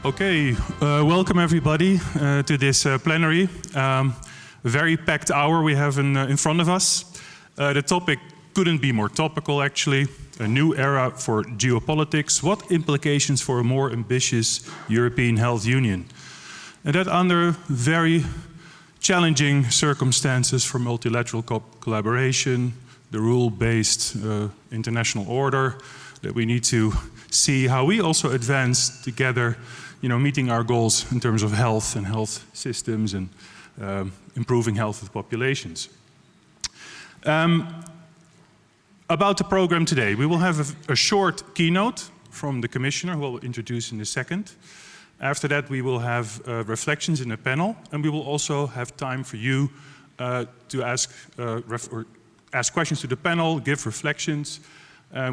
Okay, welcome everybody to this plenary. Very packed hour we have in front of us. The topic couldn't be more topical actually. A new era for geopolitics. What implications for a more ambitious European health union? And that under very challenging circumstances for multilateral collaboration, the rule-based international order, that we need to see how we also advance together, meeting our goals in terms of health and health systems and improving health of populations. About the program today, we will have a short keynote from the Commissioner, who I will introduce in a second. After that, we will have reflections in a panel, and we will also have time for you to ask questions to the panel, give reflections.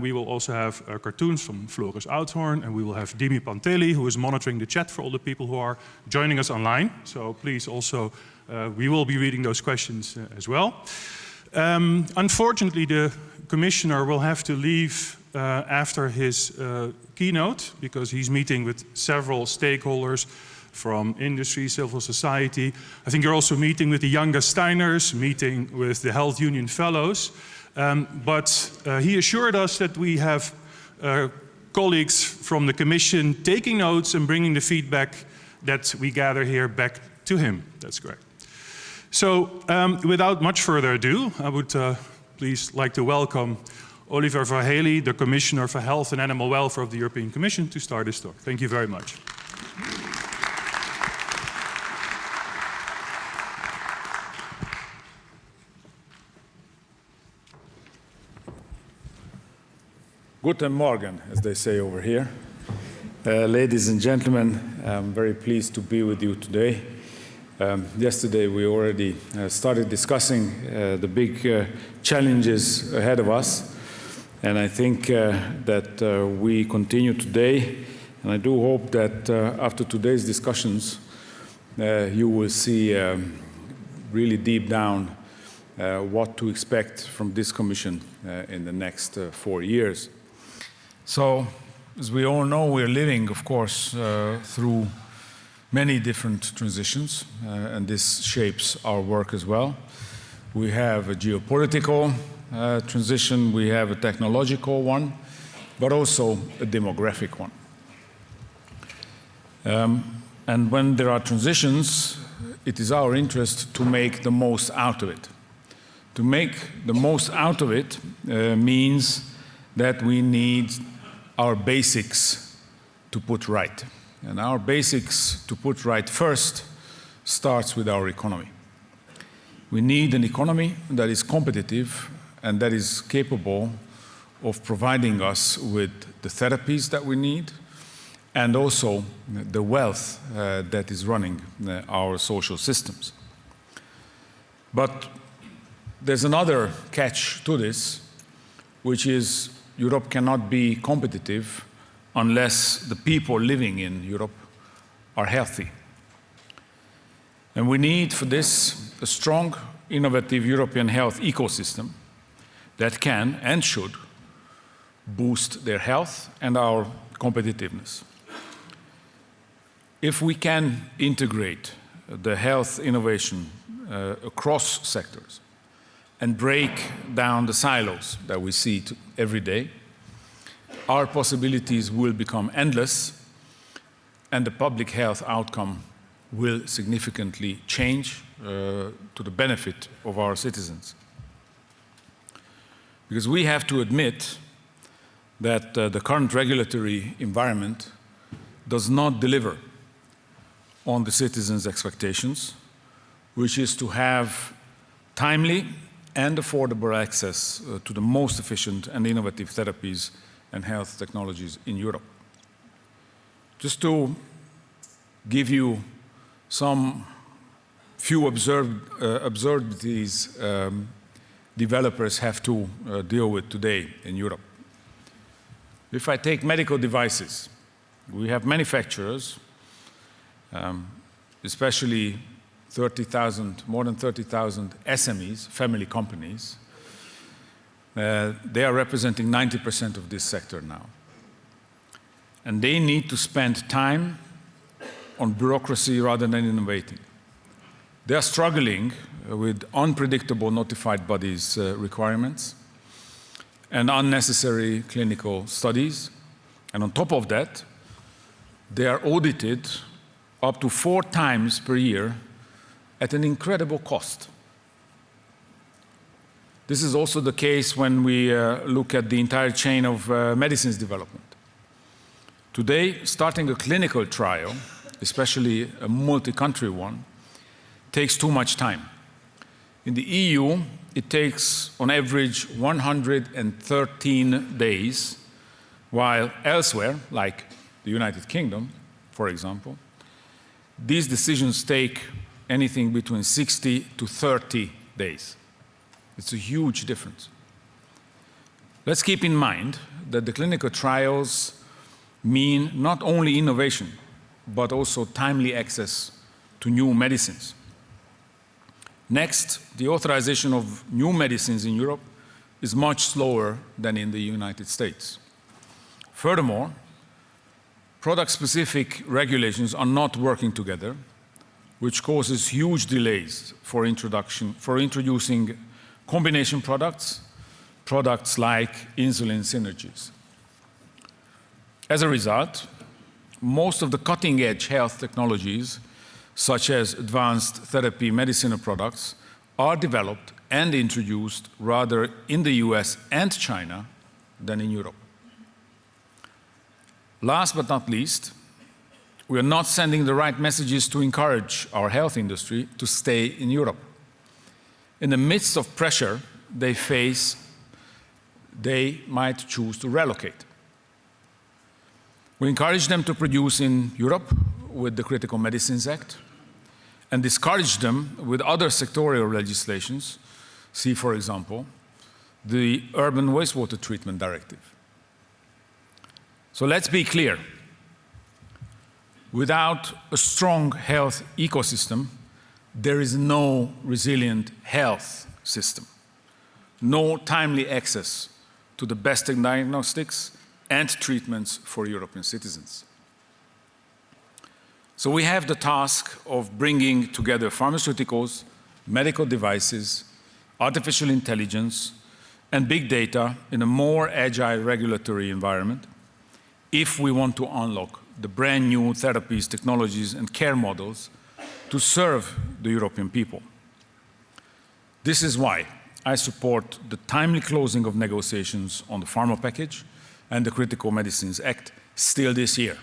We will also have cartoons from Floris Oudhoorn, and we will have Dimi Panteli, who is monitoring the chat for all the people who are joining us online. So please also, we will be reading those questions as well. Unfortunately, the Commissioner will have to leave after his keynote, because he's meeting with several stakeholders from industry, civil society. I think you're also meeting with the young Gasteiners, meeting with the Health Union Fellows. But he assured us that we have colleagues from the Commission taking notes and bringing the feedback that we gather here back to him. That's correct. So without much further ado, I would please like to welcome Oliver Verhely, the Commissioner for Health and Animal Welfare of the European Commission, to start his talk. Thank you very much. Guten Morgen, as they say over here. Ladies and gentlemen, I'm very pleased to be with you today. Yesterday we already started discussing the big challenges ahead of us. And I think that we continue today. And I do hope that after today's discussions, you will see really deep down what to expect from this Commission in the next 4 years. So, as we all know, we're living, of course, through many different transitions, and this shapes our work as well. We have a geopolitical transition, we have a technological one, but also a demographic one. And when there are transitions, it is our interest to make the most out of it. To make the most out of it means that we need our basics to put right. And our basics to put right first starts with our economy. We need an economy that is competitive and that is capable of providing us with the therapies that we need and also the wealth that is running our social systems. But there's another catch to this, which is Europe cannot be competitive unless the people living in Europe are healthy. And we need for this a strong, innovative European health ecosystem that can and should boost their health and our competitiveness. If we can integrate the health innovation across sectors and break down the silos that we see every day, our possibilities will become endless and the public health outcome will significantly change to the benefit of our citizens. Because we have to admit that the current regulatory environment does not deliver on the citizens' expectations, which is to have timely and affordable access to the most efficient and innovative therapies and health technologies in Europe. Just to give you some few absurdities developers have to deal with today in Europe. If I take medical devices, we have manufacturers, especially more than 30,000 SMEs, family companies. They are representing 90% of this sector now. And they need to spend time on bureaucracy rather than innovating. They are struggling with unpredictable notified bodies requirements and unnecessary clinical studies. And on top of that, they are audited up to 4 times per year at an incredible cost. This is also the case when we look at the entire chain of medicines development. Today, starting a clinical trial, especially a multi-country one, takes too much time. In the EU, it takes on average 113 days, while elsewhere, like the United Kingdom, for example, these decisions take anything between 60 to 30 days. It's a huge difference. Let's keep in mind that the clinical trials mean not only innovation, but also timely access to new medicines. Next, the authorization of new medicines in Europe is much slower than in the United States. Furthermore, product-specific regulations are not working together, which causes huge delays for introducing combination products like insulin synergies. As a result, most of the cutting-edge health technologies, such as advanced therapy medicinal products, are developed and introduced rather in the US and China than in Europe. Last but not least, we are not sending the right messages to encourage our health industry to stay in Europe. In the midst of pressure they face, they might choose to relocate. We encourage them to produce in Europe with the Critical Medicines Act and discourage them with other sectorial legislations, see, for example, the Urban Wastewater Treatment Directive. So let's be clear. Without a strong health ecosystem, there is no resilient health system, no timely access to the best diagnostics and treatments for European citizens. So we have the task of bringing together pharmaceuticals, medical devices, artificial intelligence, and big data in a more agile regulatory environment if we want to unlock the brand new therapies, technologies, and care models to serve the European people. This is why I support the timely closing of negotiations on the pharma package and the Critical Medicines Act still this year.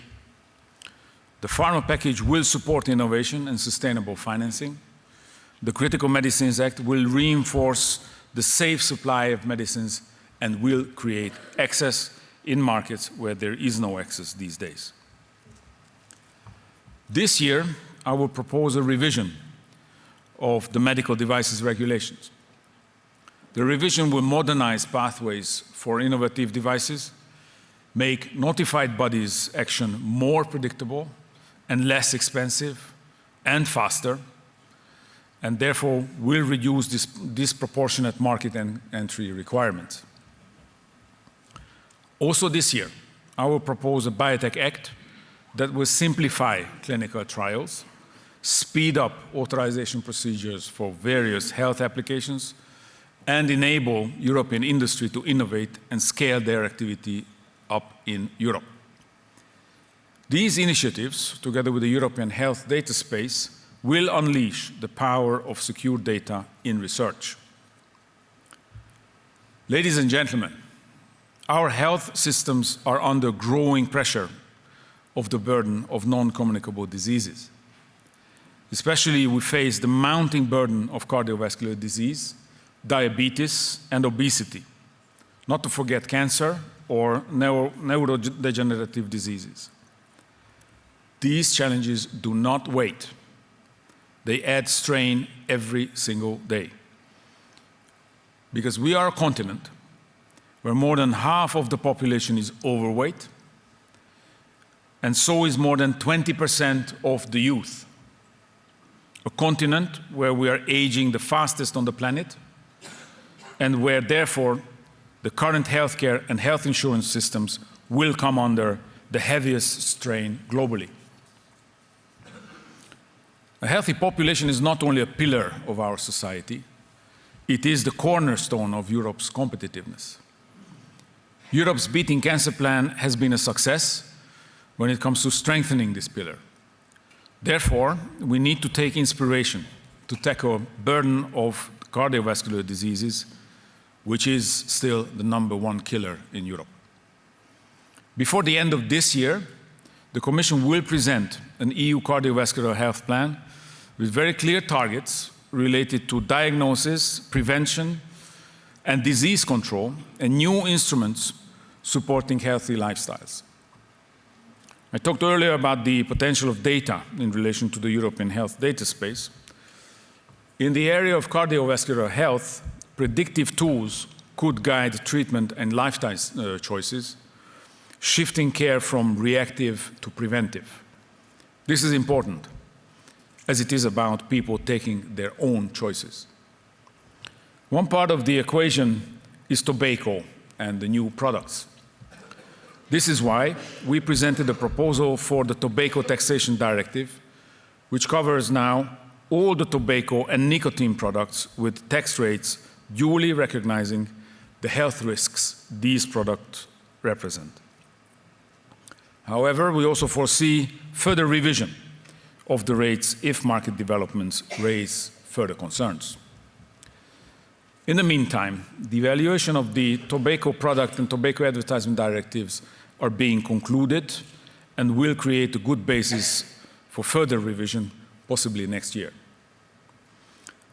The pharma package will support innovation and sustainable financing. The Critical Medicines Act will reinforce the safe supply of medicines and will create access in markets where there is no access these days. This year, I will propose a revision of the medical devices regulations. The revision will modernize pathways for innovative devices, make notified bodies' action more predictable and less expensive and faster, and therefore will reduce disproportionate market entry requirements. Also this year, I will propose a Biotech Act that will simplify clinical trials, speed up authorization procedures for various health applications, and enable European industry to innovate and scale their activity up in Europe. These initiatives, together with the European health data space, will unleash the power of secure data in research. Ladies and gentlemen, our health systems are under growing pressure of the burden of non-communicable diseases. Especially, we face the mounting burden of cardiovascular disease, diabetes, and obesity, not to forget cancer or neurodegenerative diseases. These challenges do not wait. They add strain every single day. Because we are a continent where more than half of the population is overweight, and so is more than 20% of the youth. A continent where we are aging the fastest on the planet, and where, therefore, the current healthcare and health insurance systems will come under the heaviest strain globally. A healthy population is not only a pillar of our society, it is the cornerstone of Europe's competitiveness. Europe's Beating Cancer Plan has been a success when it comes to strengthening this pillar. Therefore, we need to take inspiration to tackle the burden of cardiovascular diseases, which is still the #1 killer in Europe. Before the end of this year, the Commission will present an EU cardiovascular health plan with very clear targets related to diagnosis, prevention, and disease control, and new instruments supporting healthy lifestyles. I talked earlier about the potential of data in relation to the European health data space. In the area of cardiovascular health, predictive tools could guide treatment and lifestyle choices, shifting care from reactive to preventive. This is important, as it is about people taking their own choices. One part of the equation is tobacco and the new products. This is why we presented a proposal for the Tobacco Taxation Directive, which covers now all the tobacco and nicotine products with tax rates duly recognizing the health risks these products represent. However, we also foresee further revision of the rates if market developments raise further concerns. In the meantime, the evaluation of the tobacco product and tobacco advertising directives are being concluded and will create a good basis for further revision, possibly next year.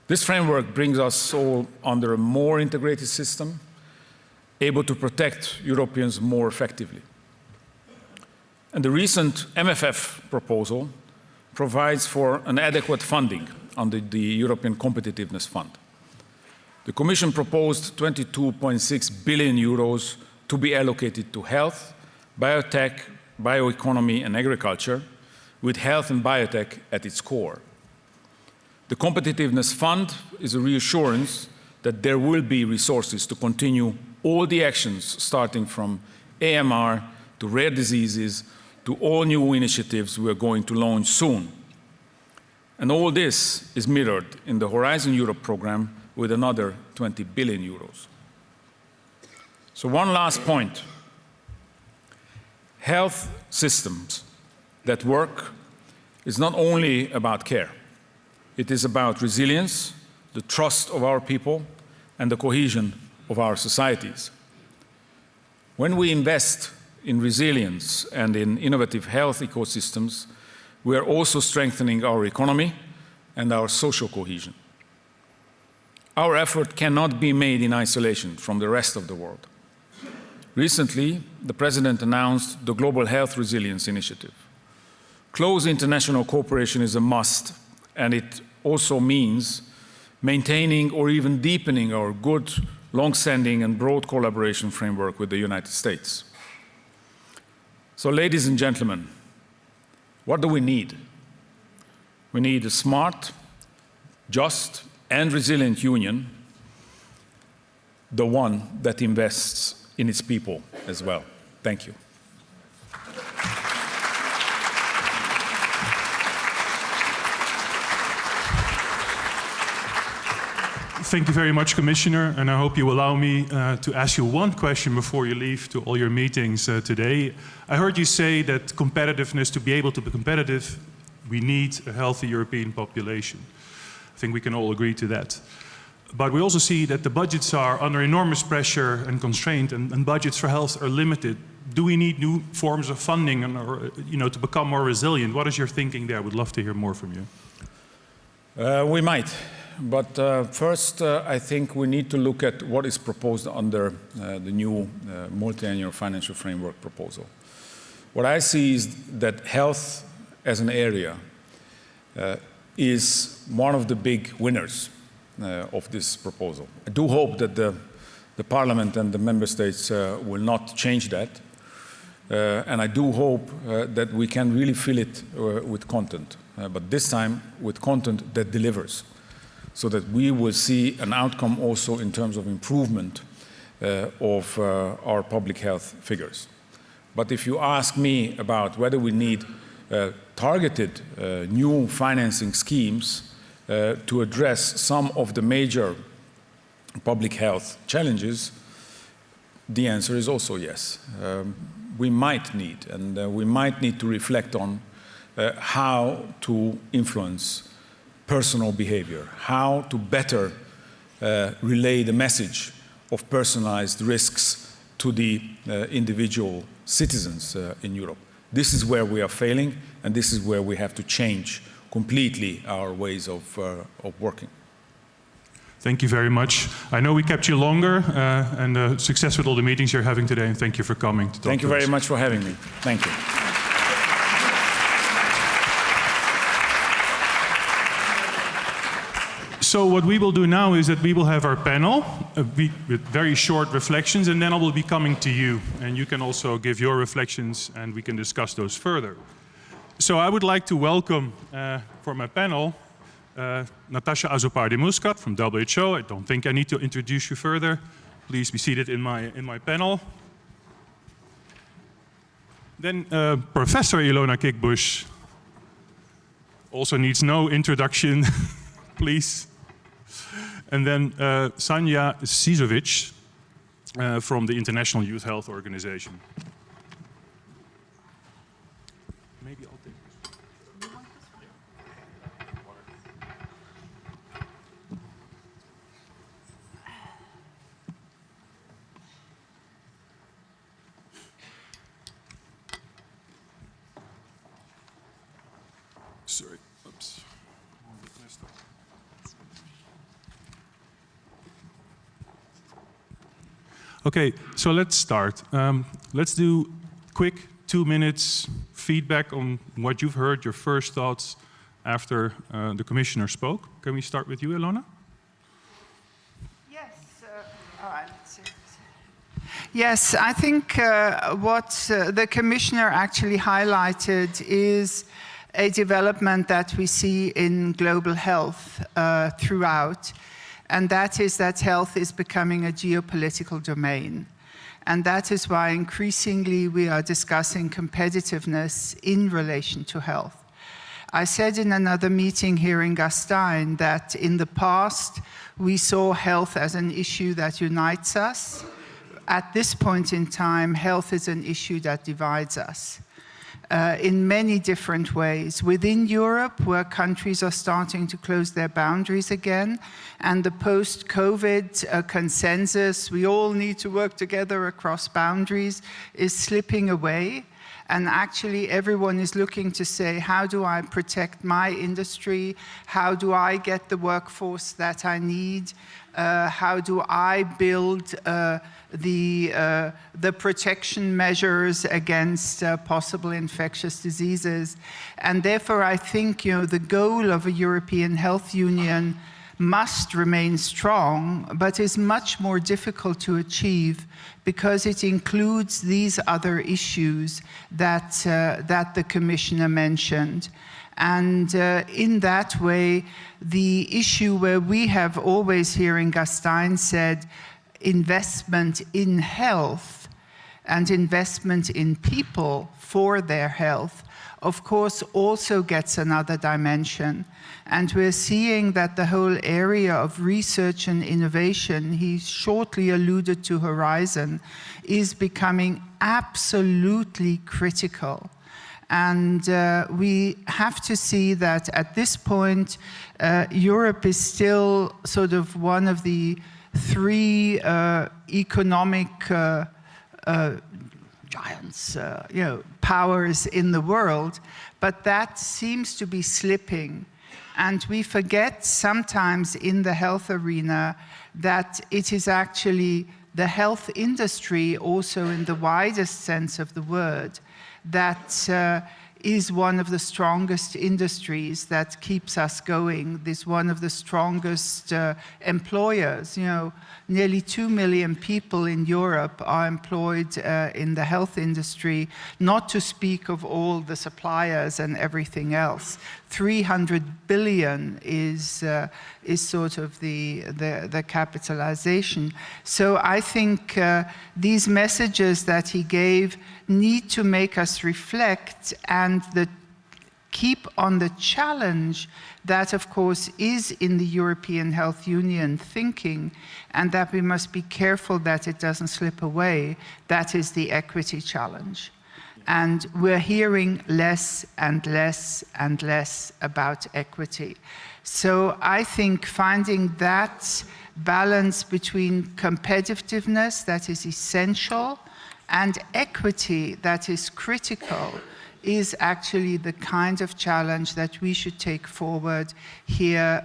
This framework brings us all under a more integrated system, able to protect Europeans more effectively. And the recent MFF proposal provides for an adequate funding under the European Competitiveness Fund. The Commission proposed 22.6 billion euros to be allocated to health, biotech, bioeconomy and agriculture, with health and biotech at its core. The Competitiveness Fund is a reassurance that there will be resources to continue all the actions starting from AMR to rare diseases to all new initiatives we are going to launch soon. And all this is mirrored in the Horizon Europe program with another 20 billion euros. So one last point. Health systems that work is not only about care. It is about resilience, the trust of our people, and the cohesion of our societies. When we invest in resilience and in innovative health ecosystems, we are also strengthening our economy and our social cohesion. Our effort cannot be made in isolation from the rest of the world. Recently, the President announced the Global Health Resilience Initiative. Close international cooperation is a must, and it also means maintaining or even deepening our good, long-standing and broad collaboration framework with the United States. So, ladies and gentlemen, what do we need? We need a smart, just, and resilient union, the one that invests in its people as well. Thank you. Thank you very much, Commissioner, and I hope you allow me to ask you one question before you leave to all your meetings today. I heard you say that competitiveness, to be able to be competitive, we need a healthy European population. I think we can all agree to that. But we also see that the budgets are under enormous pressure and constraint, and budgets for health are limited. Do we need new forms of funding to become more resilient? What is your thinking there? I would love to hear more from you. We might. But first, I think we need to look at what is proposed under the new multi-annual financial framework proposal. What I see is that health as an area is one of the big winners of this proposal. I do hope that the Parliament and the Member States will not change that. And I do hope that we can really fill it with content, but this time with content that delivers, so that we will see an outcome also in terms of improvement of our public health figures. But if you ask me about whether we need targeted new financing schemes to address some of the major public health challenges, the answer is also yes. We might need, and we might need to reflect on how to influence personal behavior, how to better relay the message of personalized risks to the individual citizens in Europe. This is where we are failing, and this is where we have to change completely our ways of working. Thank you very much. I know we kept you longer, and success with all the meetings you're having today, and thank you for coming to talk to us. Thank you very much for having me. Thank you. So what we will do now is that we will have our panel with very short reflections, and then I will be coming to you, and you can also give your reflections and we can discuss those further. So I would like to welcome for my panel Natasha Azopardi-Muscat from WHO. I don't think I need to introduce you further. Please be seated in my panel. Then Professor Ilona Kikbush also needs no introduction, please. And then Sanja Sizovic from the International Youth Health Organization. Maybe I'll take this. Sorry, oops. Okay, so let's start. Let's do quick 2 minutes feedback on what you've heard, your first thoughts after the commissioner spoke. Can we start with you, Ilona? Yes, all right. Yes, I think what the commissioner actually highlighted is a development that we see in global health throughout. And that is that health is becoming a geopolitical domain. And that is why increasingly we are discussing competitiveness in relation to health. I said in another meeting here in Gastein that in the past we saw health as an issue that unites us. At this point in time, health is an issue that divides us. In many different ways. Within Europe, where countries are starting to close their boundaries again, and the post-COVID consensus, we all need to work together across boundaries, is slipping away. And actually, everyone is looking to say, how do I protect my industry? How do I get the workforce that I need? How do I build the protection measures against possible infectious diseases? And therefore, I think the goal of a European Health Union must remain strong, but is much more difficult to achieve because it includes these other issues that the Commissioner mentioned. And in that way, the issue where we have always here in Gastein said investment in health and investment in people for their health, of course, also gets another dimension. And we're seeing that the whole area of research and innovation, he shortly alluded to Horizon, is becoming absolutely critical. And we have to see that at this point, Europe is still sort of one of the three economic giants, powers in the world, but that seems to be slipping. And we forget sometimes in the health arena that it is actually the health industry, also in the widest sense of the word, that is one of the strongest industries that keeps us going. This one of the strongest employers. Nearly 2 million people in Europe are employed in the health industry, not to speak of all the suppliers and everything else. 300 billion is sort of the capitalization. So I think these messages that he gave need to make us reflect, and the keep on the challenge that, of course, is in the European Health Union thinking, and that we must be careful that it doesn't slip away. That is the equity challenge. And we're hearing less and less and less about equity. So I think finding that balance between competitiveness, that is essential, and equity, that is critical, is actually the kind of challenge that we should take forward here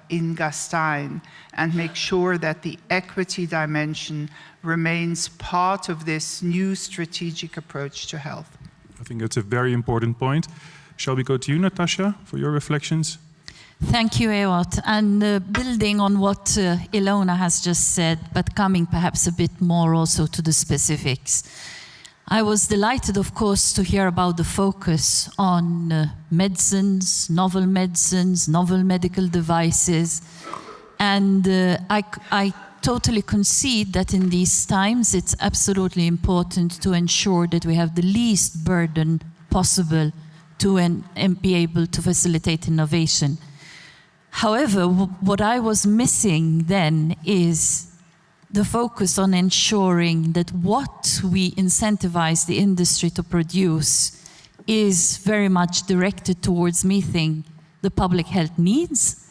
in Gastein, and make sure that the equity dimension remains part of this new strategic approach to health. I think that's a very important point. Shall we go to you, Natasha, for your reflections? Thank you, Ewout. And building on what Ilona has just said, but coming perhaps a bit more also to the specifics. I was delighted, of course, to hear about the focus on medicines, novel medical devices. And I totally concede that in these times it's absolutely important to ensure that we have the least burden possible to and be able to facilitate innovation. However, what I was missing then is the focus on ensuring that what we incentivize the industry to produce is very much directed towards meeting the public health needs.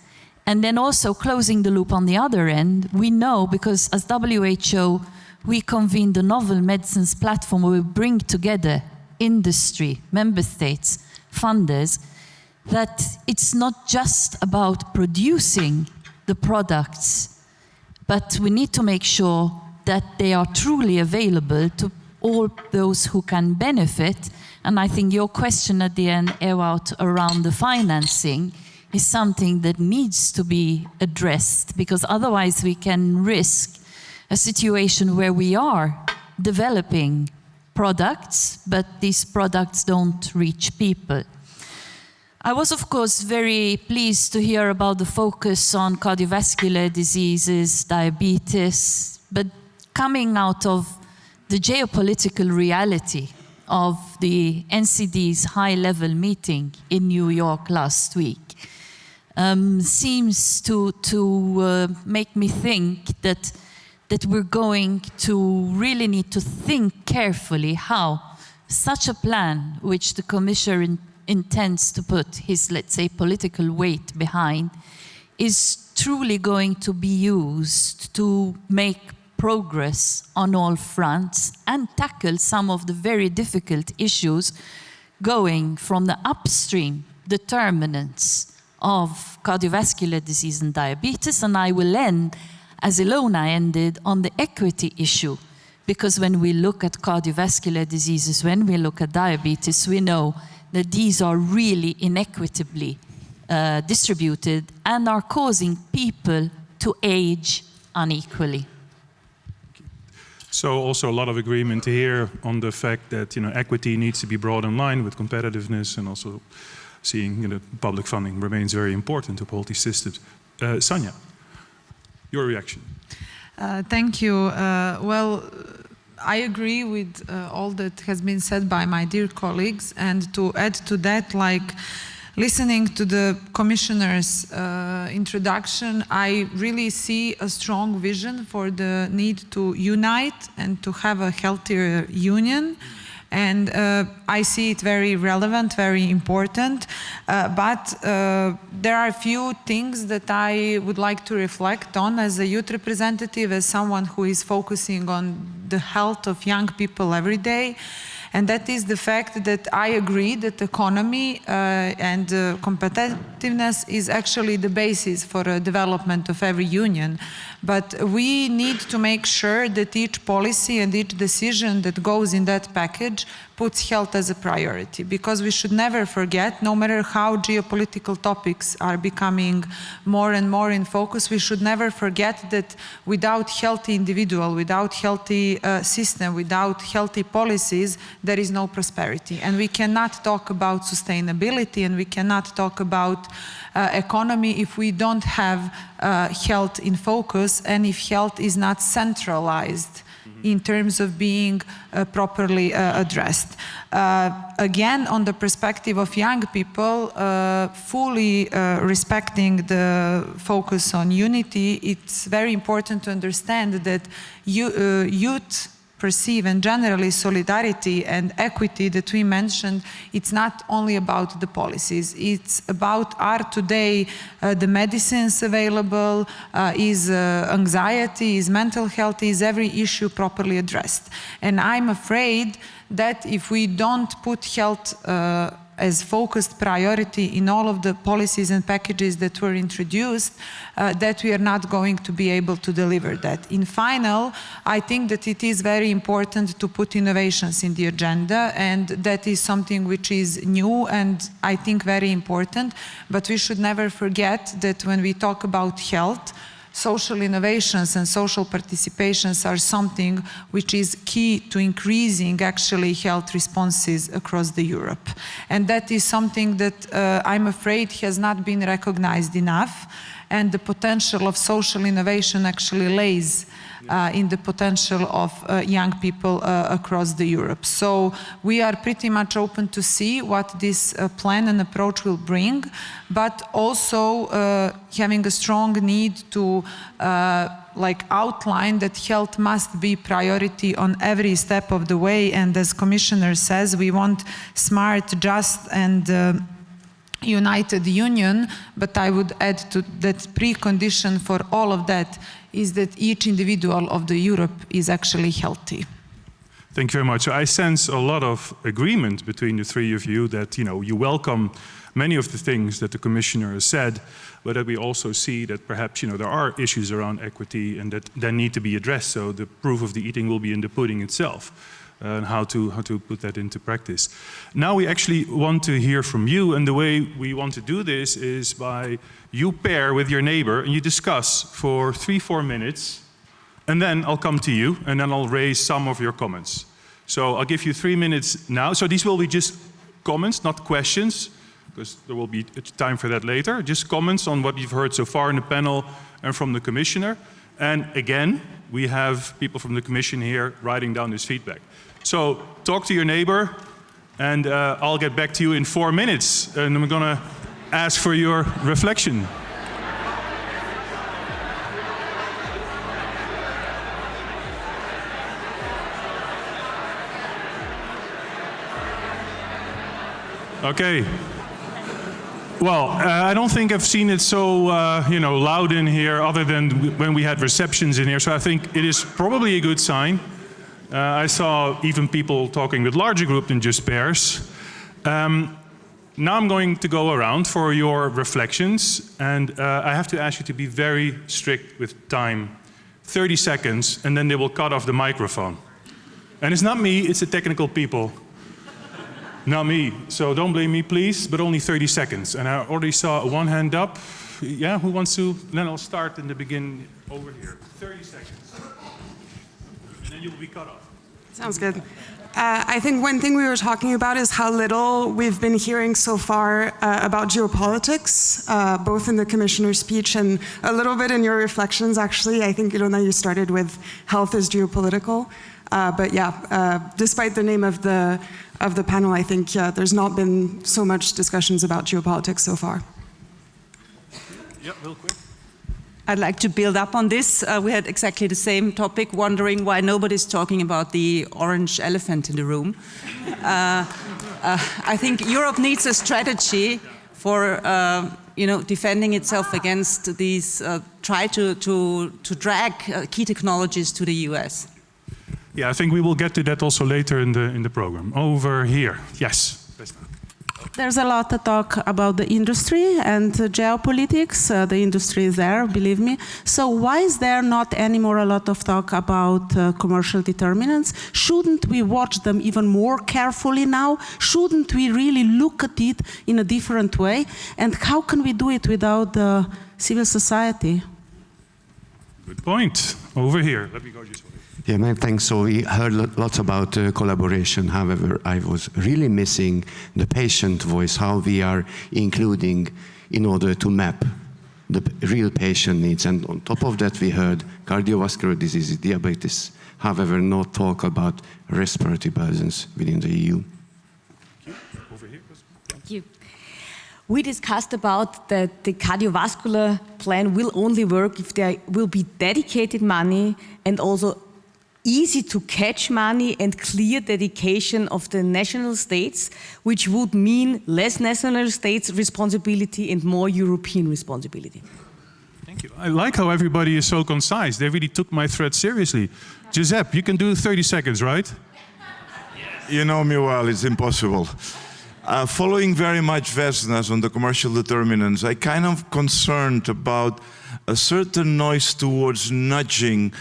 And then also closing the loop on the other end, we know, because as WHO, we convened the Novel Medicines Platform where we bring together industry, member states, funders, that it's not just about producing the products, but we need to make sure that they are truly available to all those who can benefit. And I think your question at the end, Ewout, around the financing is something that needs to be addressed, because otherwise we can risk a situation where we are developing products, but these products don't reach people. I was, of course, very pleased to hear about the focus on cardiovascular diseases, diabetes, but coming out of the geopolitical reality of the NCD's high-level meeting in New York last week, seems to make me think that we're going to really need to think carefully how such a plan, which the Commissioner intends to put his, let's say, political weight behind, is truly going to be used to make progress on all fronts and tackle some of the very difficult issues going from the upstream determinants of cardiovascular disease and diabetes. And I will end, as Ilona ended, on the equity issue, because when we look at cardiovascular diseases, when we look at diabetes, we know that these are really inequitably distributed and are causing people to age unequally. So also a lot of agreement here on the fact that equity needs to be brought in line with competitiveness, and also seeing public funding remains very important to uphold these systems. Sanja, your reaction? Thank you. Well, I agree with all that has been said by my dear colleagues, and to add to that, like listening to the Commissioner's introduction, I really see a strong vision for the need to unite and to have a healthier union. And I see it very relevant, very important, but there are a few things that I would like to reflect on as a youth representative, as someone who is focusing on the health of young people every day. And that is the fact that I agree that economy and competitiveness is actually the basis for the development of every union. But we need to make sure that each policy and each decision that goes in that package puts health as a priority, because we should never forget, no matter how geopolitical topics are becoming more and more in focus, we should never forget that without healthy individual, without healthy system, without healthy policies, there is no prosperity. And we cannot talk about sustainability, and we cannot talk about economy if we don't have health in focus, and if health is not centralized in terms of being properly addressed. Again, on the perspective of young people, fully respecting the focus on unity, it's very important to understand that youth perceive, and generally solidarity and equity that we mentioned, it's not only about the policies, it's about are today the medicines available, is anxiety, is mental health, is every issue properly addressed. And I'm afraid that if we don't put health as focused priority in all of the policies and packages that were introduced, that we are not going to be able to deliver that. In final, I think that it is very important to put innovations in the agenda, and that is something which is new and I think very important, but we should never forget that when we talk about health, social innovations and social participations are something which is key to increasing actually health responses across the Europe. And that is something that I'm afraid has not been recognized enough, and the potential of social innovation actually lays in the potential of young people across the Europe. So we are pretty much open to see what this plan and approach will bring, but also having a strong need to outline that health must be priority on every step of the way. And as Commissioner says, we want smart, just and united union, but I would add to that precondition for all of that is that each individual of the Europe is actually healthy. Thank you very much. I sense a lot of agreement between the three of you that you welcome many of the things that the Commissioner has said, but that we also see that perhaps there are issues around equity and that they need to be addressed. So the proof of the eating will be in the pudding itself. And how to put that into practice. Now we actually want to hear from you, and the way we want to do this is by you pair with your neighbor and you discuss for 3-4 minutes, and then I'll come to you and then I'll raise some of your comments. So I'll give you 3 minutes now. So these will be just comments, not questions, because there will be time for that later. Just comments on what you've heard so far in the panel and from the Commissioner. And again, we have people from the Commission here writing down this feedback. So talk to your neighbor, and I'll get back to you in 4 minutes, and I'm going to ask for your reflection. Okay. Well, I don't think I've seen it so, loud in here, other than when we had receptions in here. So I think it is probably a good sign. I saw even people talking with larger group than just pairs. Now I'm going to go around for your reflections, and I have to ask you to be very strict with time. 30 seconds, and then they will cut off the microphone. And it's not me, it's the technical people. Not me. So don't blame me, please, but only 30 seconds. And I already saw one hand up. Yeah, who wants to? Then I'll start in the beginning over here. 30 seconds. And then you'll be cut off. Sounds good. I think one thing we were talking about is how little we've been hearing so far about geopolitics, both in the Commissioner's speech and a little bit in your reflections, actually. I think, Ilona, you started with health as geopolitical. But yeah, despite the name of the panel, I think there's not been so much discussions about geopolitics so far. Yeah, real quick. I'd like to build up on this. We had exactly the same topic, wondering why nobody's talking about the orange elephant in the room. I think Europe needs a strategy for defending itself against these try to drag key technologies to the US. Yeah, I think we will get to that also later in the program. Over here, yes. There's a lot to talk about the industry and geopolitics. The industry is there, believe me. So why is there not anymore a lot of talk about commercial determinants? Shouldn't we watch them even more carefully now? Shouldn't we really look at it in a different way? And how can we do it without the civil society? Good point. Over here. Let me go this way. Yeah, man, thanks. So we heard lots about collaboration. However, I was really missing the patient voice, how we are including in order to map the real patient needs. And on top of that, we heard cardiovascular diseases, diabetes, however, no talk about respiratory burdens within the EU. Over here. Thank you. We discussed about that the cardiovascular plan will only work if there will be dedicated money and also easy to catch money and clear dedication of the national states, which would mean less national states responsibility and more European responsibility. Thank you. I like how everybody is so concise. They really took my threat seriously. Giuseppe, you can do 30 seconds, right? You know me well, it's impossible. Following very much Vesna's on the commercial determinants, I kind of concerned about a certain noise towards nudging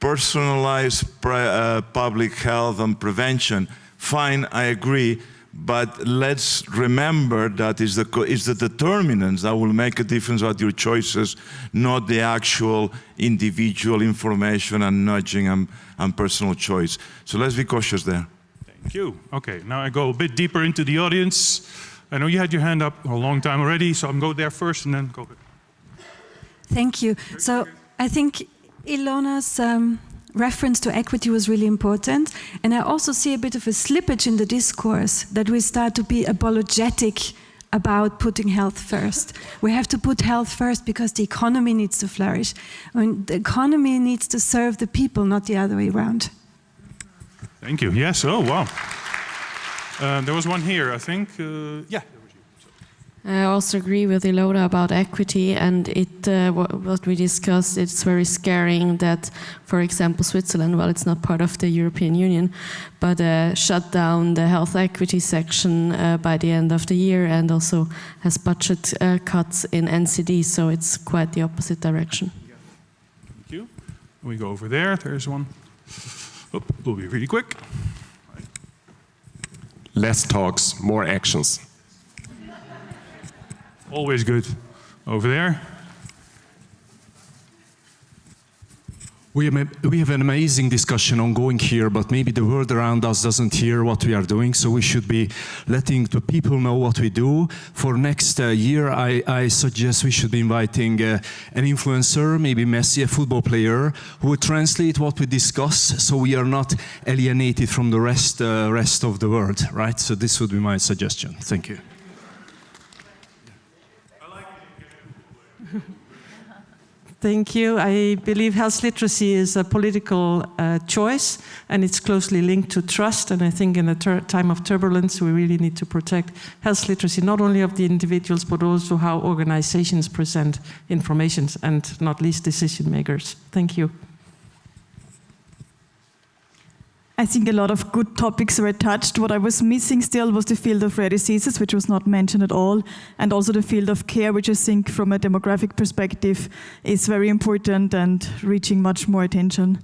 personalized public health and prevention. Fine, I agree, but let's remember that it's the determinants that will make a difference about your choices, not the actual individual information and nudging and personal choice. So let's be cautious there. Thank you. Okay, now I go a bit deeper into the audience. I know you had your hand up a long time already, so I'm going there first and then go. Thank you. So I think Ilona's reference to equity was really important. And I also see a bit of a slippage in the discourse that we start to be apologetic about putting health first. We have to put health first because the economy needs to flourish. I mean, the economy needs to serve the people, not the other way around. Thank you. Yes, oh, wow. There was one here, I think. Yeah. I also agree with Ilona about equity, and what we discussed, it's very scaring that, for example, Switzerland, well, it's not part of the European Union, but shut down the health equity section by the end of the year and also has budget cuts in NCD, so it's quite the opposite direction. Thank you. We go over there. There's one. Oh, we'll be really quick. Less talks, more actions. Always good. Over there. We have an amazing discussion ongoing here, but maybe the world around us doesn't hear what we are doing, so we should be letting the people know what we do. For next year, I suggest we should be inviting an influencer, maybe Messi, a football player, who would translate what we discuss, so we are not alienated from the rest of the world, right? So this would be my suggestion. Thank you. Thank you. I believe health literacy is a political choice, and it's closely linked to trust. And I think in a time of turbulence, we really need to protect health literacy, not only of the individuals, but also how organizations present information, and not least decision makers. Thank you. I think a lot of good topics were touched. What I was missing still was the field of rare diseases, which was not mentioned at all, and also the field of care, which I think from a demographic perspective is very important and reaching much more attention.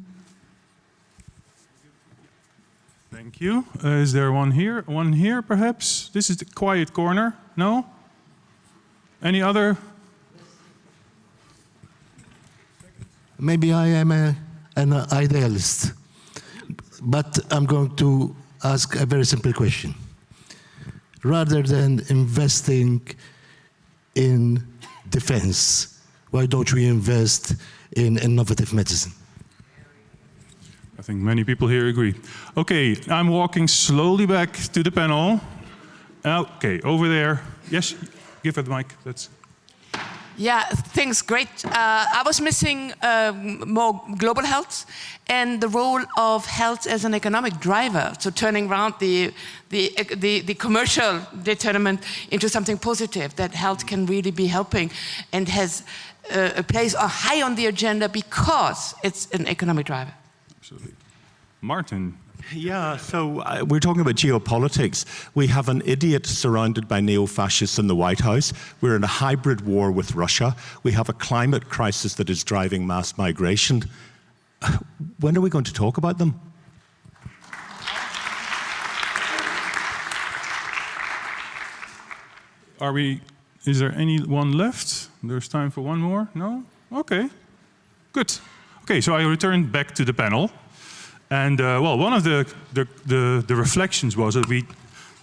Thank you. Is there one here? One here, perhaps? This is the quiet corner. No? Any other? Maybe I am an idealist. But I'm going to ask a very simple question. Rather than investing in defense, why don't we invest in innovative medicine? I think many people here agree. Okay, I'm walking slowly back to the panel. Okay, over there. Yes, give her the mic. That's. Yeah, thanks, great. I was missing more global health and the role of health as an economic driver, so turning around the commercial determinant into something positive, that health can really be helping and has a place high on the agenda because it's an economic driver. Absolutely. Martin. Yeah, so we're talking about geopolitics. We have an idiot surrounded by neo-fascists in the White House. We're in a hybrid war with Russia. We have a climate crisis that is driving mass migration. When are we going to talk about them? Is there anyone left? There's time for one more? No? Okay, good. Okay, so I return back to the panel. And well, one of the reflections was that we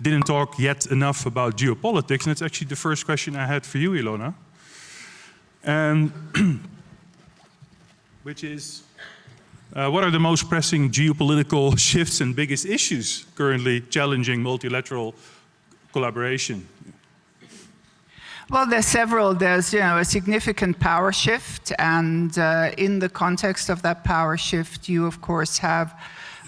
didn't talk yet enough about geopolitics, and it's actually the first question I had for you, Ilona. Which is, What are the most pressing geopolitical shifts and biggest issues currently challenging multilateral collaboration? Well, there's several. There's, a significant power shift, and in the context of that power shift, you, of course, have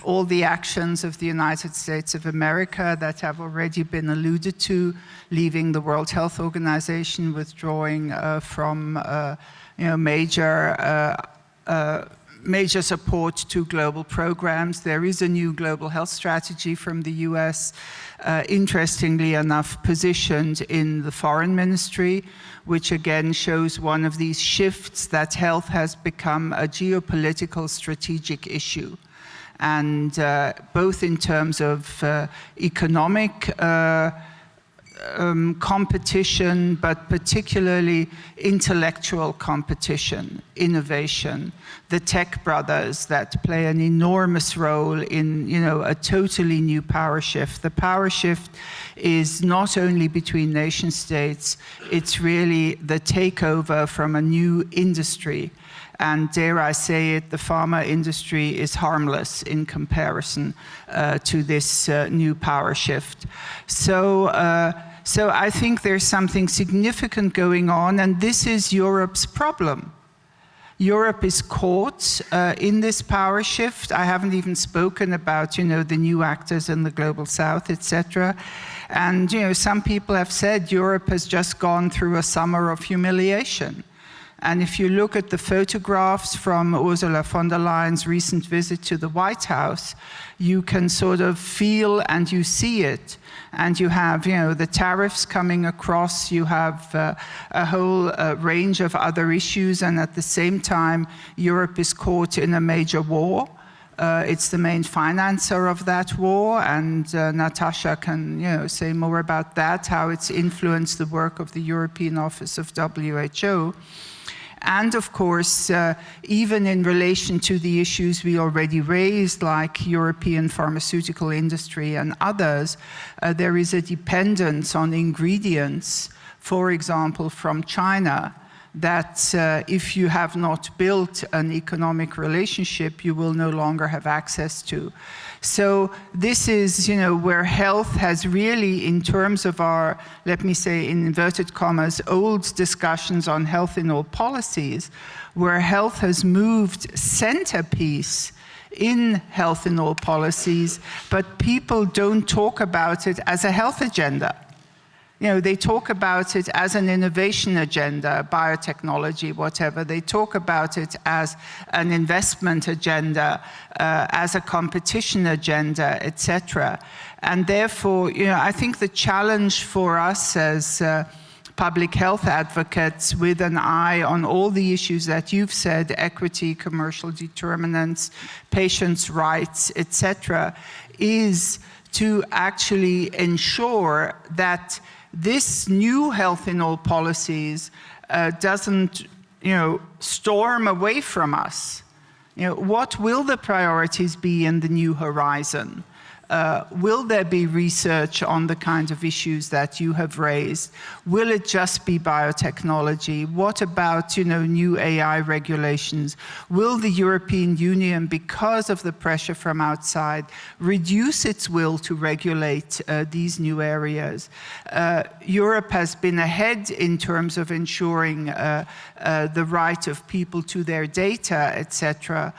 all the actions of the United States of America that have already been alluded to, leaving the World Health Organization, withdrawing from, major support to global programs. There is a new global health strategy from the US, interestingly enough, positioned in the foreign ministry, which again shows one of these shifts that health has become a geopolitical strategic issue. And both in terms of economic competition, but particularly intellectual competition, innovation, the tech brothers that play an enormous role in, a totally new power shift. The power shift is not only between nation states, it's really the takeover from a new industry. And dare I say it, the pharma industry is harmless in comparison to this new power shift. So I think there's something significant going on, and this is Europe's problem. Europe is caught in this power shift. I haven't even spoken about, the new actors in the global south, etc. And, some people have said Europe has just gone through a summer of humiliation. And if you look at the photographs from Ursula von der Leyen's recent visit to the White House, you can sort of feel and you see it. And you have, the tariffs coming across, you have a whole range of other issues, and at the same time, Europe is caught in a major war. It's the main financer of that war, and Natasha can, say more about that, how it's influenced the work of the European Office of WHO. And of course, even in relation to the issues we already raised, like European pharmaceutical industry and others, there is a dependence on ingredients, for example, from China, that if you have not built an economic relationship, you will no longer have access to. So this is, where health has really, in terms of our, let me say, in inverted commas, old discussions on health in all policies, where health has moved centerpiece in health in all policies, but people don't talk about it as a health agenda. They talk about it as an innovation agenda, biotechnology, whatever. They talk about it as an investment agenda, as a competition agenda, etc. And therefore, I think the challenge for us as public health advocates, with an eye on all the issues that you've said, equity, commercial determinants, patients' rights, etc., is to actually ensure that this new health in all policies doesn't, storm away from us. What will the priorities be in the new horizon? Will there be research on the kind of issues that you have raised? Will it just be biotechnology? What about, new AI regulations? Will the European Union, because of the pressure from outside, reduce its will to regulate these new areas? Europe has been ahead in terms of ensuring the right of people to their data, etc.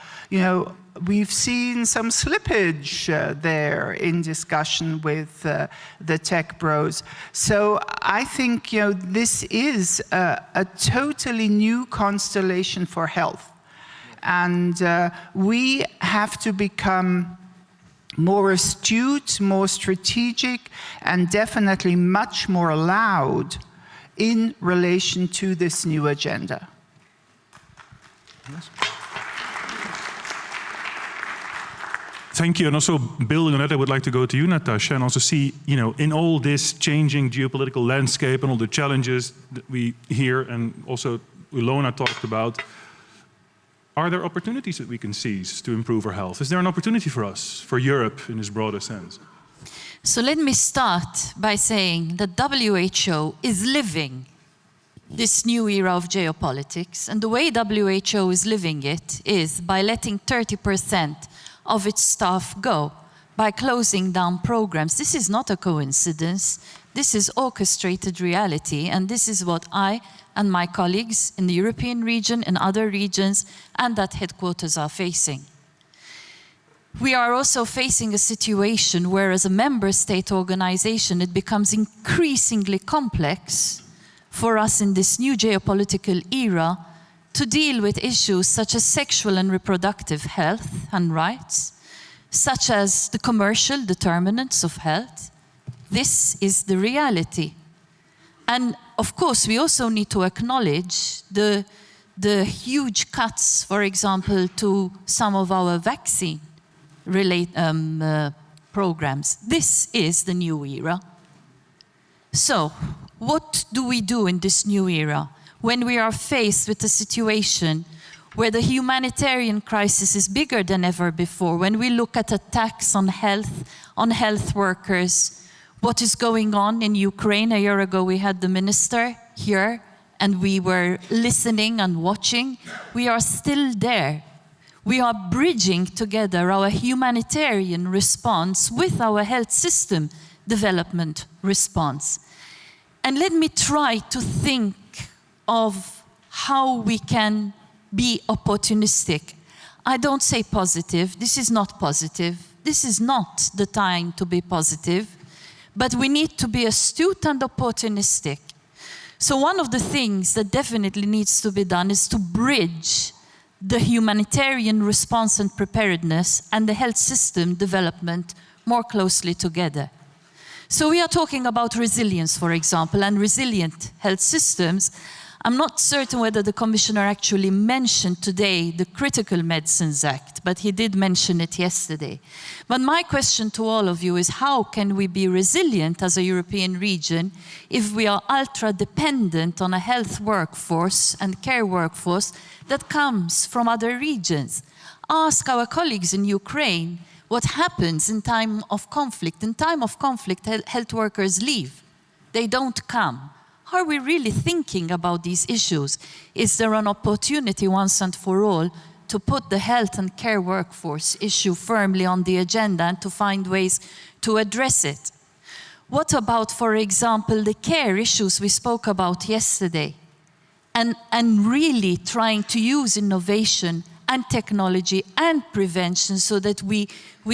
We've seen some slippage there in discussion with the tech bros. So I think this is a totally new constellation for health. And we have to become more astute, more strategic, and definitely much more loud in relation to this new agenda. Yes. Thank you, and also building on that, I would like to go to you, Natasha, and also see, in all this changing geopolitical landscape and all the challenges that we hear, and also Ilona talked about, are there opportunities that we can seize to improve our health? Is there an opportunity for us, for Europe in this broader sense? So let me start by saying that WHO is living this new era of geopolitics. And the way WHO is living it is by letting 30% of its staff go, by closing down programs. This is not a coincidence. This is orchestrated reality, and this is what I and my colleagues in the European region and other regions and at headquarters are facing. We are also facing a situation where, as a member state organization, it becomes increasingly complex for us in this new geopolitical era to deal with issues such as sexual and reproductive health and rights, such as the commercial determinants of health. This is the reality. And of course, we also need to acknowledge the huge cuts, for example, to some of our vaccine programs. This is the new era. So, what do we do in this new era when we are faced with a situation where the humanitarian crisis is bigger than ever before, when we look at attacks on health workers, what is going on in Ukraine? A year ago we had the minister here and we were listening and watching. We are still there. We are bridging together our humanitarian response with our health system development response. And let me try to think of how we can be opportunistic. I don't say positive. This is not positive. This is not the time to be positive. But we need to be astute and opportunistic. So one of the things that definitely needs to be done is to bridge the humanitarian response and preparedness and the health system development more closely together. So we are talking about resilience, for example, and resilient health systems. I'm not certain whether the Commissioner actually mentioned today the Critical Medicines Act, but he did mention it yesterday. But my question to all of you is, how can we be resilient as a European region if we are ultra-dependent on a health workforce and care workforce that comes from other regions? Ask our colleagues in Ukraine what happens in time of conflict. In time of conflict, health workers leave. They don't come. Are we really thinking about these issues? Is there an opportunity once and for all to put the health and care workforce issue firmly on the agenda and to find ways to address it? What about, for example, the care issues we spoke about yesterday? And really trying to use innovation and technology and prevention so that we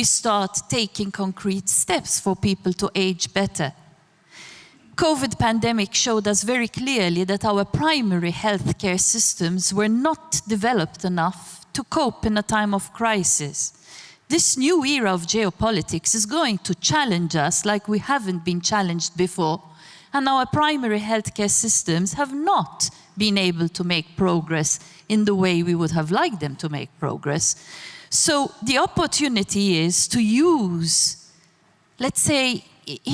start taking concrete steps for people to age better. COVID pandemic showed us very clearly that our primary healthcare systems were not developed enough to cope in a time of crisis. This new era of geopolitics is going to challenge us like we haven't been challenged before, and our primary healthcare systems have not been able to make progress in the way we would have liked them to make progress. So the opportunity is to use, let's say,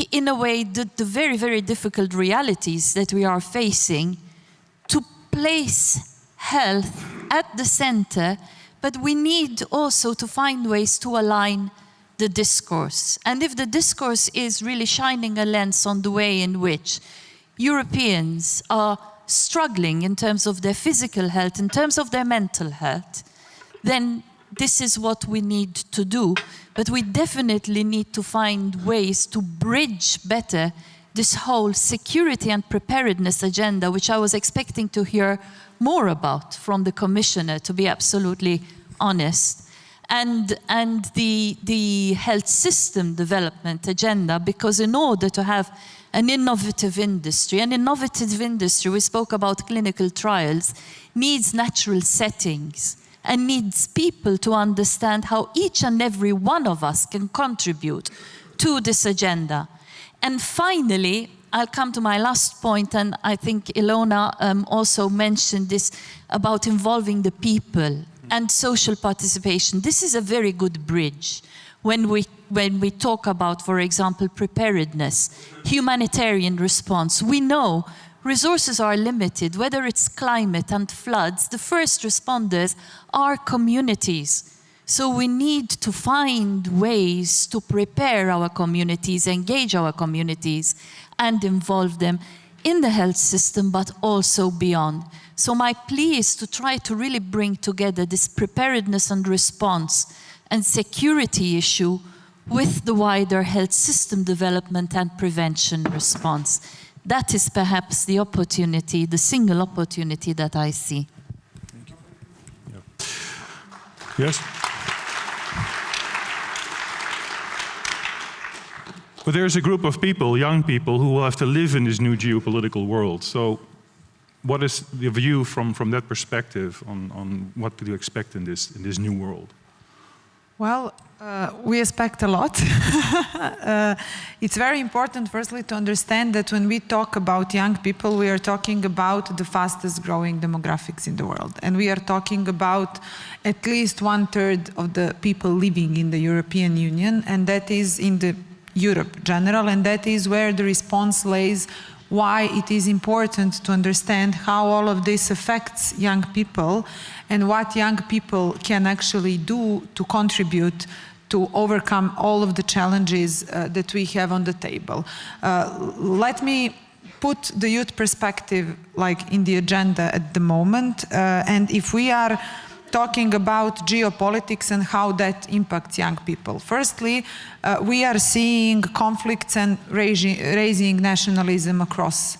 in a way, the very, very difficult realities that we are facing, to place health at the center, but we need also to find ways to align the discourse. And if the discourse is really shining a lens on the way in which Europeans are struggling in terms of their physical health, in terms of their mental health, then this is what we need to do. But we definitely need to find ways to bridge better this whole security and preparedness agenda, which I was expecting to hear more about from the Commissioner, to be absolutely honest, and the health system development agenda, because in order to have an innovative industry, we spoke about clinical trials, needs natural settings, and needs people to understand how each and every one of us can contribute to this agenda. And finally, I'll come to my last point, and I think Ilona also mentioned this about involving the people and social participation. This is a very good bridge when we talk about, for example, preparedness, humanitarian response. We know resources are limited, whether it's climate and floods. The first responders are communities. So we need to find ways to prepare our communities, engage our communities, and involve them in the health system, but also beyond. So my plea is to try to really bring together this preparedness and response and security issue with the wider health system development and prevention response. That is perhaps the opportunity, the single opportunity that I see. Thank you. Yeah. Yes? But there's a group of people, young people, who will have to live in this new geopolitical world. So what is the view from that perspective on what do you expect in this new world? Well, we expect a lot. It's very important, firstly, to understand that when we talk about young people, we are talking about the fastest growing demographics in the world. And we are talking about at least 1/3 of the people living in the European Union, and that is in the Europe general, and that is where the response lays, why it is important to understand how all of this affects young people and what young people can actually do to contribute to overcome all of the challenges that we have on the table. Let me put the youth perspective in the agenda at the moment, and if we are talking about geopolitics and how that impacts young people. Firstly, we are seeing conflicts and raising nationalism across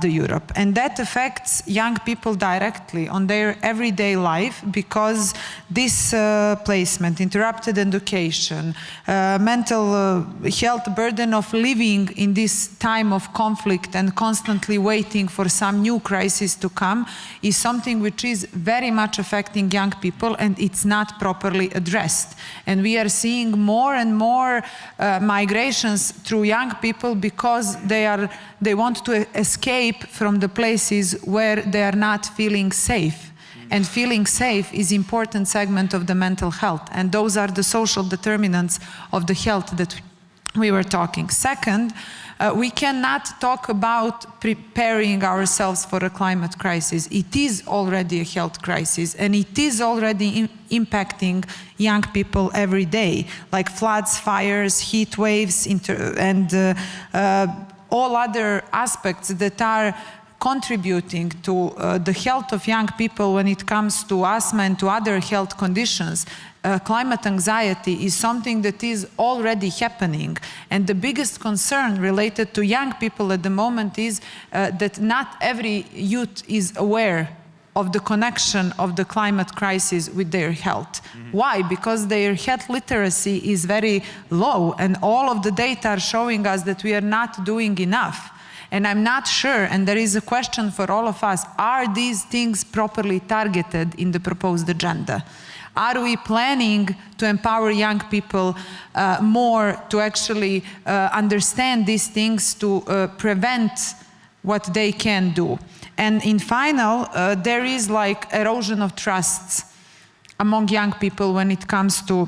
the Europe. And that affects young people directly on their everyday life because displacement, interrupted education, mental health burden of living in this time of conflict and constantly waiting for some new crisis to come is something which is very much affecting young people, and it's not properly addressed. And we are seeing more and more migrations through young people because they want to escape from the places where they are not feeling safe. And feeling safe is an important segment of the mental health. And those are the social determinants of the health that we were talking. Second, we cannot talk about preparing ourselves for a climate crisis. It is already a health crisis, and it is already impacting young people every day, like floods, fires, heat waves, and all other aspects that are contributing to the health of young people when it comes to asthma and to other health conditions. Climate anxiety is something that is already happening. And the biggest concern related to young people at the moment is that not every youth is aware of the connection of the climate crisis with their health. Why? Because their health literacy is very low, and all of the data are showing us that we are not doing enough. And I'm not sure, and there is a question for all of us, are these things properly targeted in the proposed agenda? Are we planning to empower young people more to actually understand these things, to prevent what they can do? And in final, there is erosion of trusts among young people when it comes to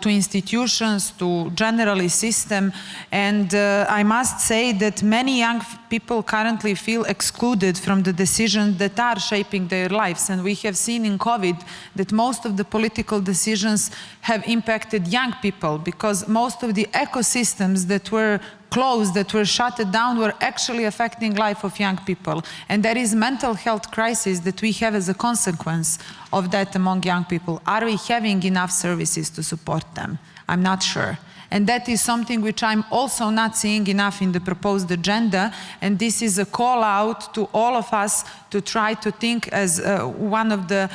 institutions, to generally system. And I must say that many young people currently feel excluded from the decisions that are shaping their lives. And we have seen in COVID that most of the political decisions have impacted young people because most of the ecosystems that were closed, that were shut down, were actually affecting life of young people. And there is mental health crisis that we have as a consequence of that among young people. Are we having enough services to support them? I'm not sure. And that is something which I'm also not seeing enough in the proposed agenda. And this is a call out to all of us to try to think, as one of the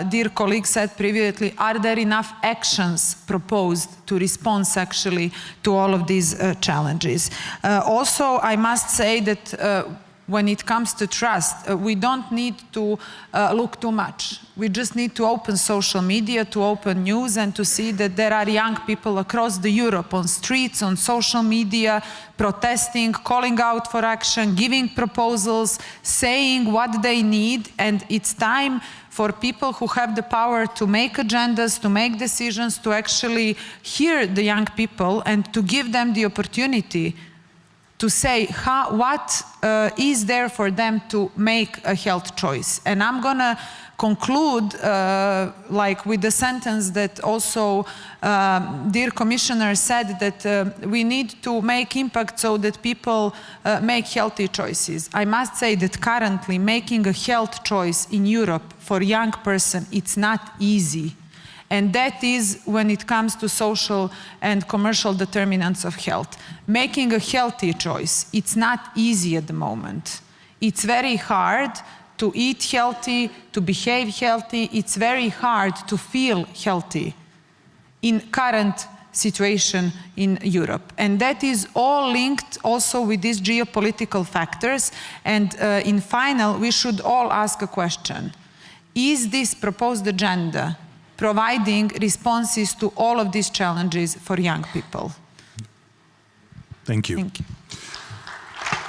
dear colleagues said previously, are there enough actions proposed to respond actually to all of these challenges? Also, I must say that when it comes to trust, we don't need to look too much. We just need to open social media, to open news, and to see that there are young people across the Europe on streets, on social media, protesting, calling out for action, giving proposals, saying what they need. And it's time for people who have the power to make agendas, to make decisions, to actually hear the young people and to give them the opportunity to say what is there for them to make a health choice. And I'm gonna conclude like with the sentence that also dear Commissioner said, that we need to make impact so that people make healthy choices. I must say that currently making a health choice in Europe for a young person, it's not easy. And that is when it comes to social and commercial determinants of health. Making a healthy choice, it's not easy at the moment. It's very hard to eat healthy, to behave healthy. It's very hard to feel healthy in current situation in Europe. And that is all linked also with these geopolitical factors. And in final, we should all ask a question. Is this proposed agenda providing responses to all of these challenges for young people? Thank you. Thank you.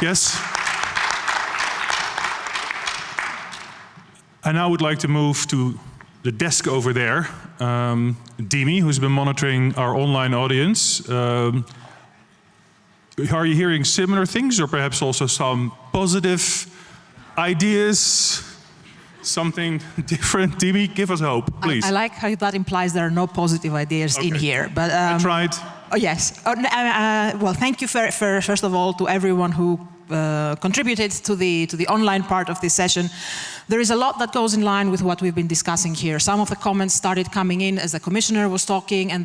Yes? I now would like to move to the desk over there. Dimi, who's been monitoring our online audience. Are you hearing similar things, or perhaps also some positive ideas? Something different? Dimi, give us hope, please. I like how that implies there are no positive ideas in here. But I tried. Oh, yes. Well, thank you first of all to everyone who contributed to the online part of this session. There is a lot that goes in line with what we've been discussing here. Some of the comments started coming in as the Commissioner was talking, and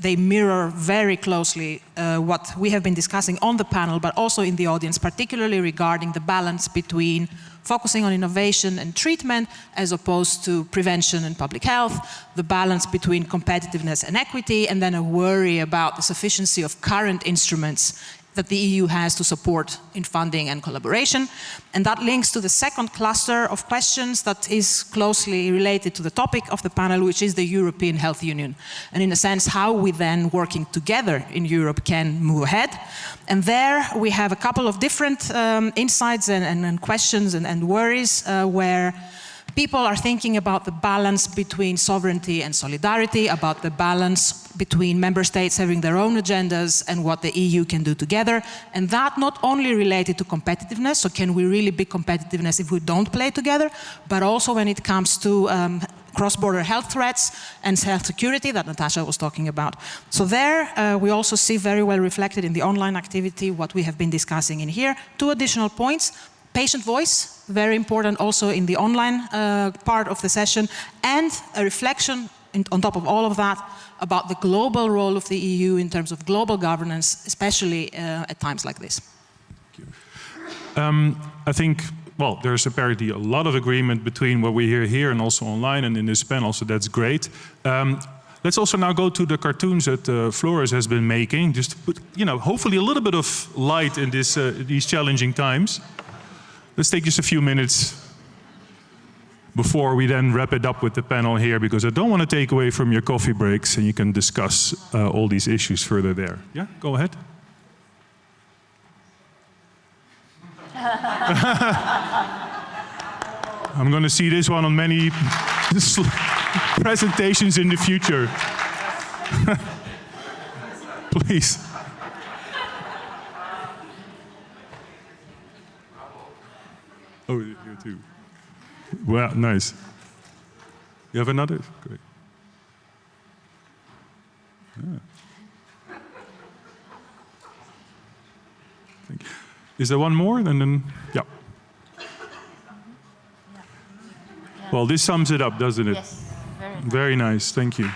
they mirror very closely what we have been discussing on the panel, but also in the audience, particularly regarding the balance between focusing on innovation and treatment as opposed to prevention and public health, the balance between competitiveness and equity, and then a worry about the sufficiency of current instruments that the EU has to support in funding and collaboration. And that links to the second cluster of questions that is closely related to the topic of the panel, which is the European Health Union. And in a sense, how we then, working together in Europe, can move ahead. And there we have a couple of different insights and questions and worries where people are thinking about the balance between sovereignty and solidarity, about the balance between member states having their own agendas and what the EU can do together. And that not only related to competitiveness, so can we really be competitiveness if we don't play together, but also when it comes to cross-border health threats and health security that Natasha was talking about. So there we also see very well reflected in the online activity what we have been discussing in here. Two additional points. Patient voice, very important also in the online part of the session, and a reflection on top of all of that about the global role of the EU in terms of global governance, especially at times like this. I think, well, there's apparently a lot of agreement between what we hear here and also online and in this panel, so that's great. Let's also now go to the cartoons that Flores has been making, just to put, hopefully a little bit of light in these challenging times. Let's take just a few minutes before we then wrap it up with the panel here, because I don't want to take away from your coffee breaks, and you can discuss all these issues further there. Yeah, go ahead. I'm going to see this one on many presentations in the future. Please. Oh, you too. Well, nice. You have another? Great. Yeah. Thank you. Is there one more? And then, yeah. Well, this sums it up, doesn't it? Yes. Very nice. Thank you.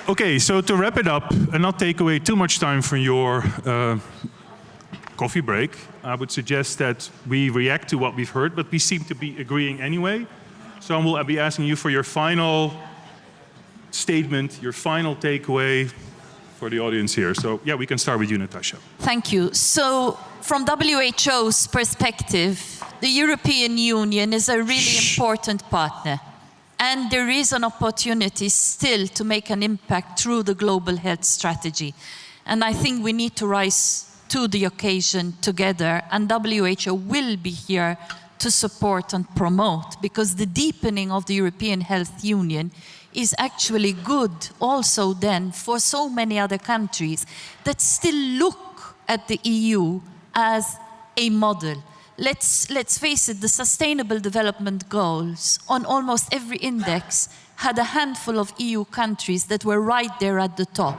Okay, so to wrap it up and not take away too much time from your coffee break, I would suggest that we react to what we've heard, but we seem to be agreeing anyway. So I will be asking you for your final statement, your final takeaway for the audience here. So yeah, we can start with you, Natasha. Thank you. So from WHO's perspective, the European Union is a really important partner. And there is an opportunity still to make an impact through the global health strategy. And I think we need to rise to the occasion together, and WHO will be here to support and promote, because the deepening of the European Health Union is actually good also then for so many other countries that still look at the EU as a model. Let's face it, the Sustainable Development Goals on almost every index had a handful of EU countries that were right there at the top.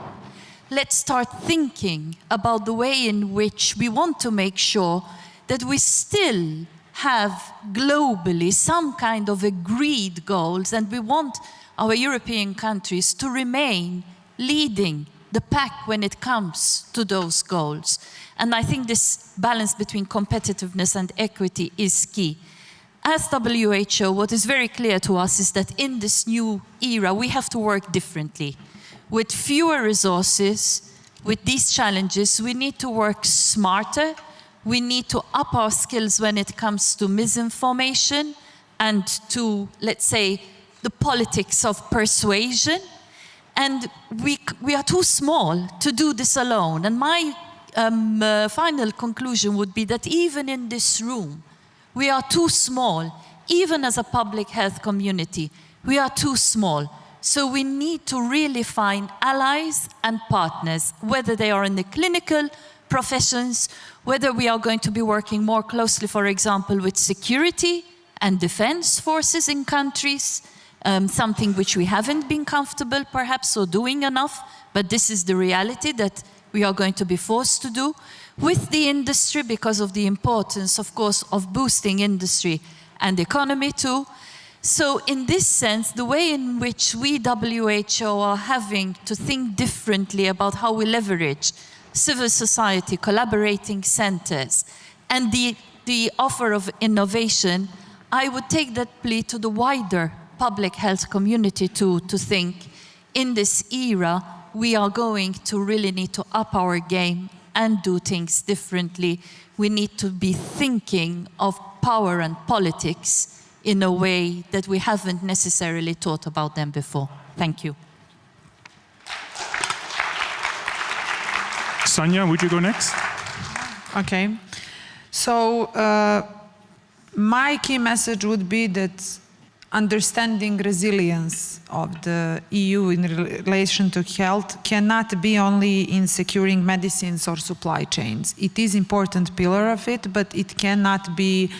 Let's start thinking about the way in which we want to make sure that we still have globally some kind of agreed goals, and we want our European countries to remain leading the pack when it comes to those goals. And I think this balance between competitiveness and equity is key. As WHO, what is very clear to us is that in this new era, we have to work differently. With fewer resources, with these challenges, we need to work smarter. We need to up our skills when it comes to misinformation and to, let's say, the politics of persuasion. And we are too small to do this alone. And my final conclusion would be that even in this room, we are too small. Even as a public health community, we are too small. So we need to really find allies and partners, whether they are in the clinical professions, whether we are going to be working more closely, for example, with security and defense forces in countries, something which we haven't been comfortable perhaps or doing enough, but this is the reality that we are going to be forced to do, with the industry because of the importance, of course, of boosting industry and economy too. So in this sense, the way in which we, WHO, are having to think differently about how we leverage civil society, collaborating centers, and the offer of innovation, I would take that plea to the wider public health community to think in this era, we are going to really need to up our game and do things differently. We need to be thinking of power and politics in a way that we haven't necessarily thought about them before. Thank you. Sanja, would you go next? Okay. So my key message would be that understanding resilience of the EU in relation to health cannot be only in securing medicines or supply chains. It is an important pillar of it, but it cannot be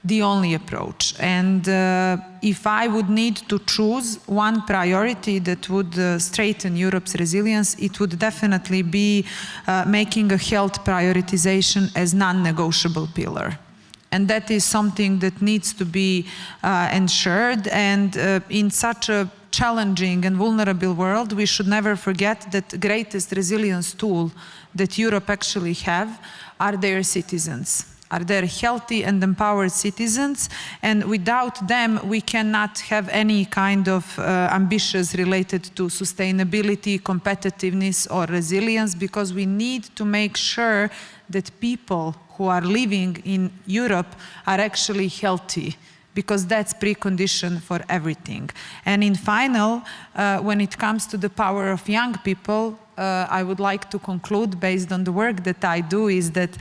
the only approach. And if I would need to choose one priority that would strengthen Europe's resilience, it would definitely be making a health prioritization as non-negotiable pillar. And that is something that needs to be ensured. And in such a challenging and vulnerable world, we should never forget that the greatest resilience tool that Europe actually have are their citizens, are their healthy and empowered citizens. And without them, we cannot have any kind of ambitions related to sustainability, competitiveness, or resilience, because we need to make sure that people who are living in Europe are actually healthy, because that's precondition for everything. And in final, when it comes to the power of young people, I would like to conclude based on the work that I do is that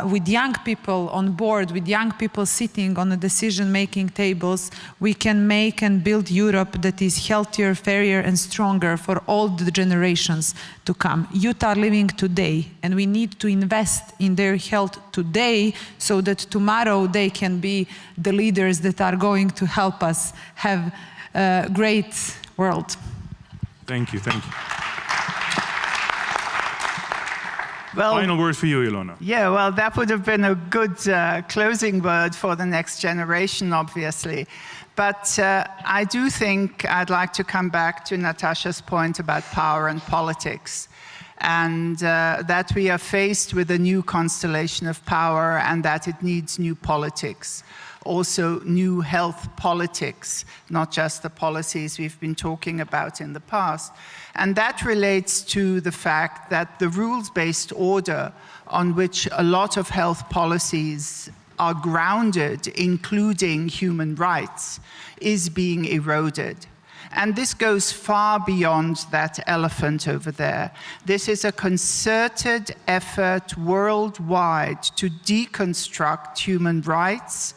with young people on board, with young people sitting on the decision-making tables, we can make and build Europe that is healthier, fairer, and stronger for all the generations to come. Youth are living today, and we need to invest in their health today so that tomorrow they can be the leaders that are going to help us have a great world. Thank you, thank you. Well, final word for you, Ilona. Yeah, well, that would have been a good closing word for the next generation, obviously. But I do think I'd like to come back to Natasha's point about power and politics, and that we are faced with a new constellation of power and that it needs new politics. Also new health politics, not just the policies we've been talking about in the past. And that relates to the fact that the rules-based order on which a lot of health policies are grounded, including human rights, is being eroded. And this goes far beyond that elephant over there. This is a concerted effort worldwide to deconstruct human rights,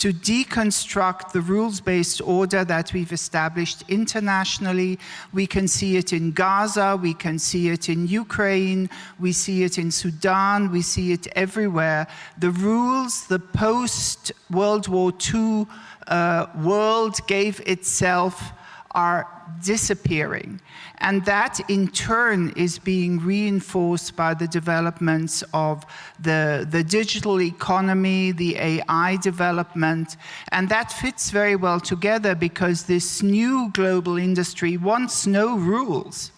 to deconstruct the rules-based order that we've established internationally. We can see it in Gaza, we can see it in Ukraine, we see it in Sudan, we see it everywhere. The rules the post-World War II world gave itself are disappearing. And that in turn is being reinforced by the developments of the digital economy, the AI development. And that fits very well together because this new global industry wants no rules.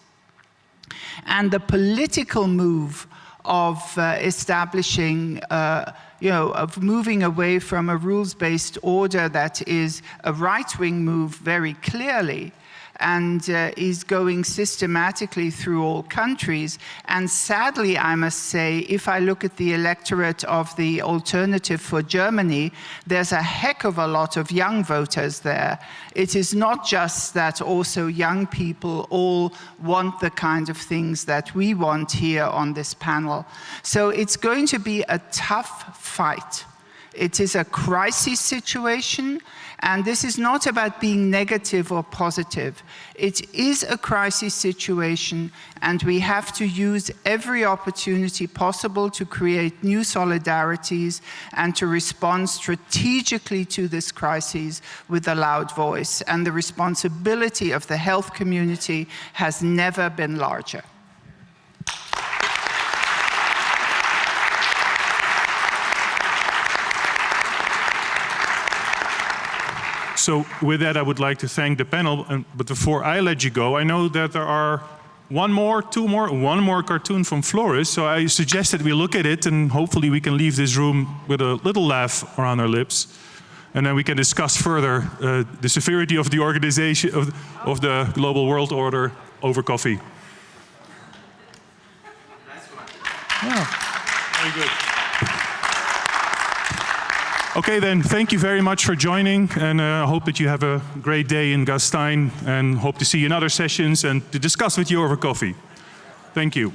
And the political move of establishing of moving away from a rules-based order that is a right-wing move very clearly and is going systematically through all countries. And sadly, I must say, if I look at the electorate of the Alternative for Germany, there's a heck of a lot of young voters there. It is not just that also young people all want the kind of things that we want here on this panel. So it's going to be a tough fight. It is a crisis situation, and this is not about being negative or positive. It is a crisis situation, and we have to use every opportunity possible to create new solidarities and to respond strategically to this crisis with a loud voice. And the responsibility of the health community has never been larger. So with that, I would like to thank the panel. But before I let you go, I know that there are one more cartoon from Floris. So I suggest that we look at it, and hopefully we can leave this room with a little laugh around our lips. And then we can discuss further the severity of the organization of the global world order over coffee. Nice one. Yeah, very good. Okay then, thank you very much for joining, and I hope that you have a great day in Gastein, and hope to see you in other sessions and to discuss with you over coffee. Thank you.